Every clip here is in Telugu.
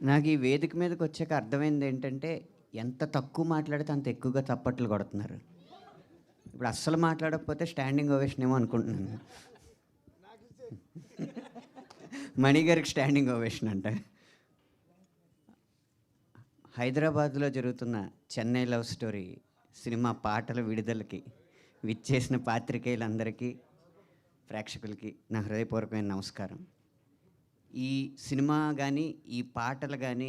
నాకు ఈ వేదిక మీదకొచ్చాక అర్థమైందేంటంటే, ఎంత తక్కువ మాట్లాడితే అంత ఎక్కువగా చప్పట్లు కొడుతున్నారు. ఇప్పుడు అస్సలు మాట్లాడకపోతే స్టాండింగ్ ఓవేషన్ ఏమో అనుకుంటున్నాను. మణి గారికి స్టాండింగ్ ఓవేషన్ అంట. హైదరాబాద్‌లో జరుగుతున్న 'చెన్నై లవ్ స్టోరీ' సినిమా పాటల విడుదలకి విచ్చేసిన పాత్రికేయులందరికీ, ప్రేక్షకులకి నా హృదయపూర్వకమైన నమస్కారం. ఈ సినిమా గానీ, ఈ పాటలు గానీ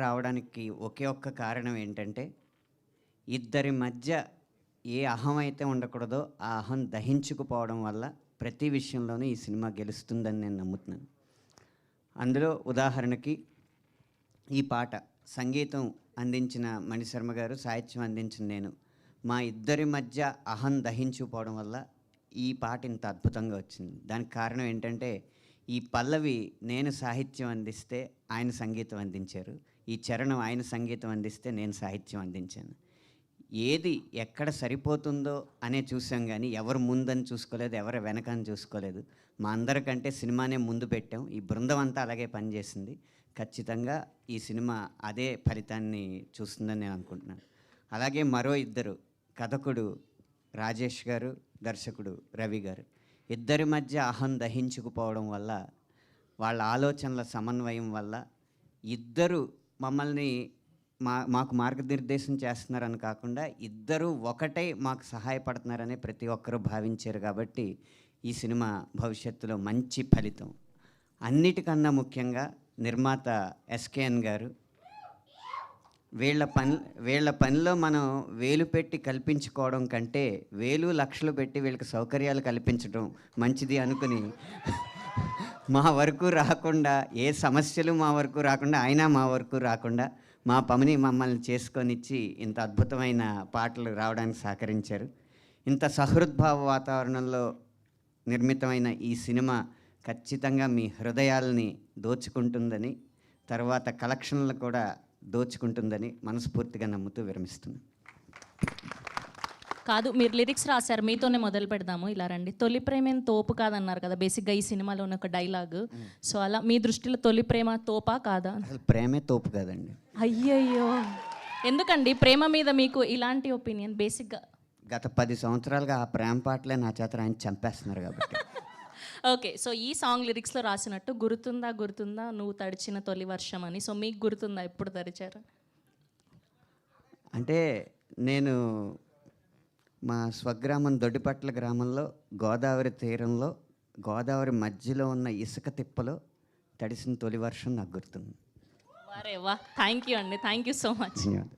రావడానికి ఒకే ఒక్క కారణం ఏంటంటే, ఇద్దరి మధ్య ఏ అహం అయితే ఉండకూడదో, ఆ అహం దహించుకుపోవడం వల్ల ప్రతి విషయంలోనూ ఈ సినిమా గెలుస్తుందని నేను నమ్ముతున్నాను. అందులో ఉదాహరణకి ఈ పాట సంగీతం అందించిన మణిశర్మ గారు, సాహిత్యం అందించిన నేను. మా ఇద్దరి మధ్య అహం దహించుకుపోవడం వల్ల ఈ పాట ఇంత అద్భుతంగా వచ్చింది. దానికి కారణం ఏంటంటే, ఈ పల్లవి నేను సాహిత్యం అందిస్తే ఆయన సంగీతం అందించారు. ఈ చరణం ఆయన సంగీతం అందిస్తే నేను సాహిత్యం అందించాను. ఏది ఎక్కడ సరిపోతుందో అనే చూసాం కానీ ఎవరు ముందని చూసుకోలేదు, ఎవరు వెనకని చూసుకోలేదు. మా అందరికంటే సినిమానే ముందు పెట్టాం. ఈ బృందం అంతా అలాగే పనిచేసింది. ఖచ్చితంగా ఈ సినిమా అదే ఫలితాన్ని చూస్తుందని నేను అనుకుంటున్నాను. అలాగే మరో ఇద్దరు, కథకుడు రాజేష్ గారు, దర్శకుడు రవి గారు. ఇద్దరి మధ్య అహం దహించుకుపోవడం వల్ల, వాళ్ళ ఆలోచనల సమన్వయం వల్ల ఇద్దరు మమ్మల్ని మాకు మార్గనిర్దేశం చేస్తున్నారని కాకుండా ఇద్దరు ఒకటై మాకు సహాయపడుతున్నారని ప్రతి ఒక్కరూ భావించారు. కాబట్టి ఈ సినిమా భవిష్యత్తులో మంచి ఫలితం. అన్నిటికన్నా ముఖ్యంగా నిర్మాత ఎస్కేఎన్ గారు, వీళ్ళ పనిలో మనం వేలు పెట్టి కల్పించుకోవడం కంటే వేలు లక్షలు పెట్టి వీళ్ళకి సౌకర్యాలు కల్పించడం మంచిది అనుకుని మా వరకు రాకుండా, ఏ సమస్యలు మా వరకు రాకుండా, అయినా మా వరకు రాకుండా మా పని మమ్మల్ని చేసుకొనిచ్చి ఇంత అద్భుతమైన పాటలు రావడానికి సహకరించారు. ఇంత సహృద్భావ వాతావరణంలో నిర్మితమైన ఈ సినిమా ఖచ్చితంగా మీ హృదయాల్ని దోచుకుంటుందని, తర్వాత కలెక్షన్లు కూడా దోచుకుంటుందని మనస్ఫూర్తిగా నమ్ముతూ విరమిస్తున్నాను. కాదు, మీరు లిరిక్స్ రాశారు, మీతోనే మొదలు పెడదాము. ఇలా రండి. తొలి ప్రేమేం తోపు కాదన్నారు కదా బేసిక్గా ఈ సినిమాలో ఉన్న ఒక డైలాగ్. సో అలా మీ దృష్టిలో తొలి ప్రేమ తోపా కాదా? అసలు ప్రేమే తోపు కాదండి. అయ్యయ్యో, ఎందుకండి ప్రేమ మీద మీకు ఇలాంటి ఒపీనియన్? బేసిక్గా గత 10 సంవత్సరాలుగా ఆ ప్రేమ పాటలే నా చేత ఆయన చంపేస్తున్నారు కాబట్టి. ఓకే, సో ఈ సాంగ్ లిరిక్స్లో రాసినట్టు గుర్తుందా గుర్తుందా నువ్వు తడిచిన తొలి వర్షం అని. సో మీకు గుర్తుందా ఎప్పుడు తడిచారు? అంటే నేను మా స్వగ్రామం దొడ్డిపట్ల గ్రామంలో గోదావరి తీరంలో, గోదావరి మధ్యలో ఉన్న ఇసుక తిప్పలో తడిసిన తొలి వర్షం నాకు గుర్తుంది. వారే వా, థ్యాంక్ యూ అండి, థ్యాంక్ యూ సో మచ్.